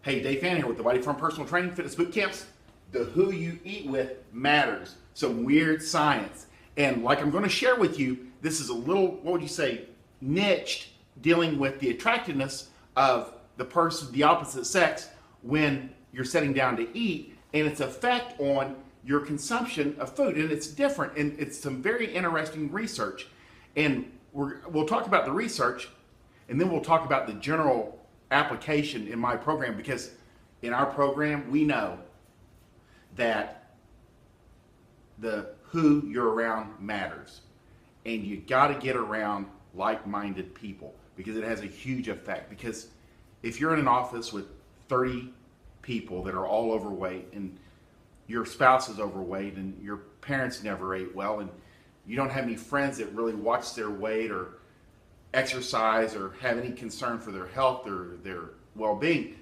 Hey, Dave Fan here with the Whitey Farm Personal Training Fitness Boot Camps. The who you eat with matters. Some weird science. And like I'm going to share with you, this is a little, what would you say, niched, dealing with the attractiveness of the person, the opposite sex, when you're sitting down to eat, and its effect on your consumption of food. And it's different, and it's some very interesting research. And we'll talk about the research, and then we'll talk about the general application in my program, because in our program we know that the who you're around matters, and you got to get around like-minded people because it has a huge effect. Because if you're in an office with 30 people that are all overweight, and your spouse is overweight, and your parents never ate well, and you don't have any friends that really watch their weight or exercise or have any concern for their health or their well-being,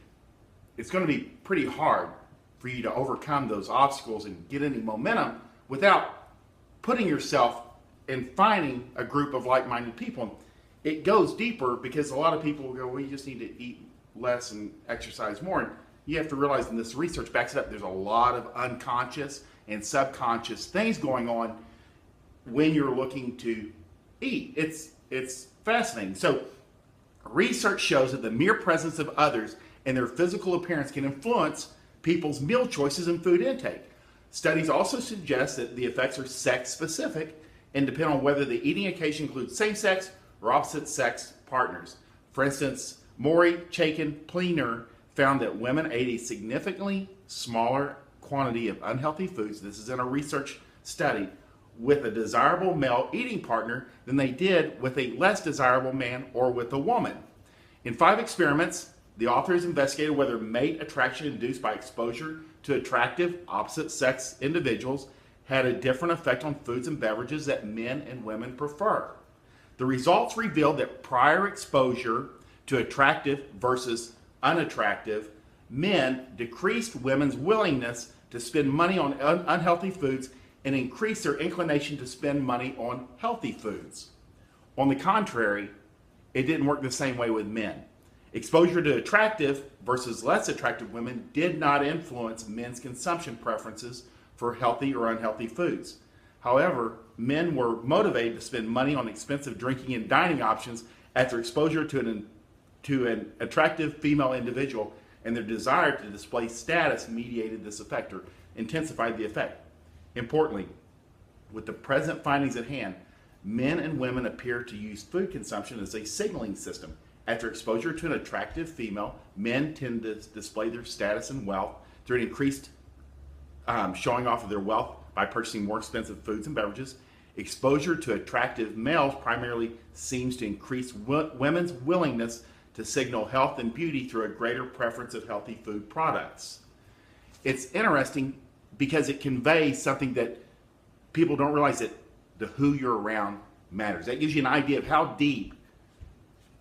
it's going to be pretty hard for you to overcome those obstacles and get any momentum without putting yourself and finding a group of like-minded people. It goes deeper because a lot of people will go, well, you just need to eat less and exercise more. And you have to realize, and this research backs it up, there's a lot of unconscious and subconscious things going on when you're looking to eat. It's fascinating. So research shows that the mere presence of others and their physical appearance can influence people's meal choices and food intake. Studies also suggest that the effects are sex specific and depend on whether the eating occasion includes same-sex or opposite-sex partners. For instance, Maury Chaikin Pleener found that women ate a significantly smaller quantity of unhealthy foods, this is in a research study, with a desirable male eating partner than they did with a less desirable man or with a woman. In 5 experiments, the authors investigated whether mate attraction induced by exposure to attractive opposite-sex individuals had a different effect on foods and beverages that men and women prefer. The results revealed that prior exposure to attractive versus unattractive men decreased women's willingness to spend money on unhealthy foods and increase their inclination to spend money on healthy foods. On the contrary, it didn't work the same way with men. Exposure to attractive versus less attractive women did not influence men's consumption preferences for healthy or unhealthy foods. However, men were motivated to spend money on expensive drinking and dining options after exposure to an attractive female individual, and their desire to display status mediated this effect or intensified the effect. Importantly, with the present findings at hand, men and women appear to use food consumption as a signaling system. After exposure to an attractive female, men tend to display their status and wealth through an increased showing off of their wealth by purchasing more expensive foods and beverages. Exposure to attractive males primarily seems to increase women's willingness to signal health and beauty through a greater preference of healthy food products. It's interesting because it conveys something that people don't realize, that the who you're around matters. That gives you an idea of how deep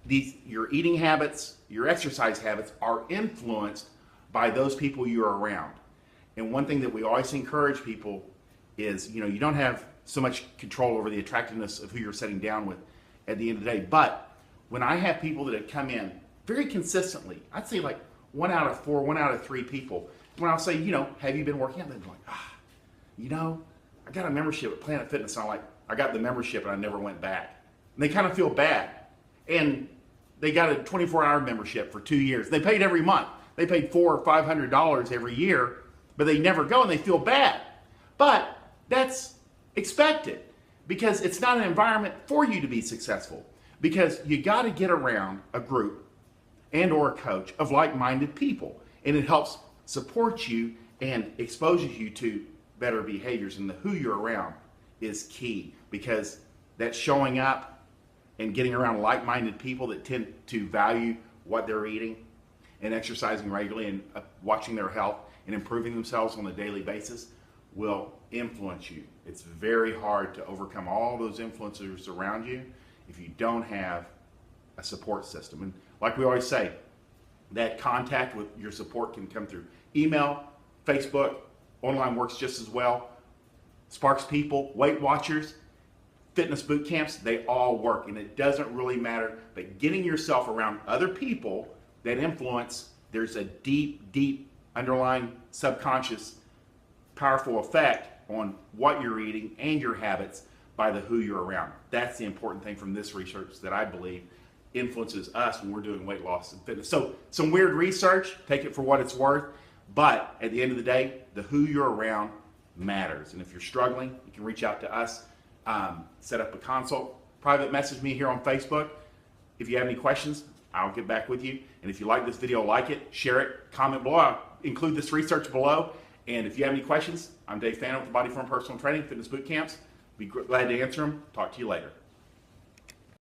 your eating habits, your exercise habits are influenced by those people you're around. And one thing that we always encourage people is, you don't have so much control over the attractiveness of who you're sitting down with at the end of the day. But when I have people that have come in very consistently, I'd say like 1 out of 4, 1 out of 3 people, when I'll say, have you been working out? They're like, I got a membership at Planet Fitness. And I'm like, I got the membership and I never went back. And they kind of feel bad. And they got a 24-hour membership for 2 years. They paid every month. They paid $400 or $500 every year, but they never go and they feel bad. But that's expected because it's not an environment for you to be successful, because you got to get around a group and or a coach of like-minded people, and it helps support you and exposes you to better behaviors. And the who you're around is key, because that's showing up and getting around like-minded people that tend to value what they're eating and exercising regularly and watching their health and improving themselves on a daily basis will influence you. It's very hard to overcome all those influencers around you if you don't have a support system. And like we always say, that contact with your support can come through email, Facebook, online works just as well. Sparks People, Weight Watchers, fitness boot camps, they all work, and it doesn't really matter. But getting yourself around other people that influence there's a deep, deep underlying subconscious powerful effect on what you're eating and your habits by the who you're around. That's the important thing from this research that I believe influences us when we're doing weight loss and fitness. So some weird research, take it for what it's worth, but at the end of the day, the who you're around matters. And if you're struggling, you can reach out to us, set up a consult, private message me here on Facebook. If you have any questions, I'll get back with you. And if you like this video, like it, share it, comment below. I'll include this research below. And if you have any questions, I'm Dave Fano with the Body Form Personal Training Fitness Boot Camps. Be glad to answer them. Talk to you later.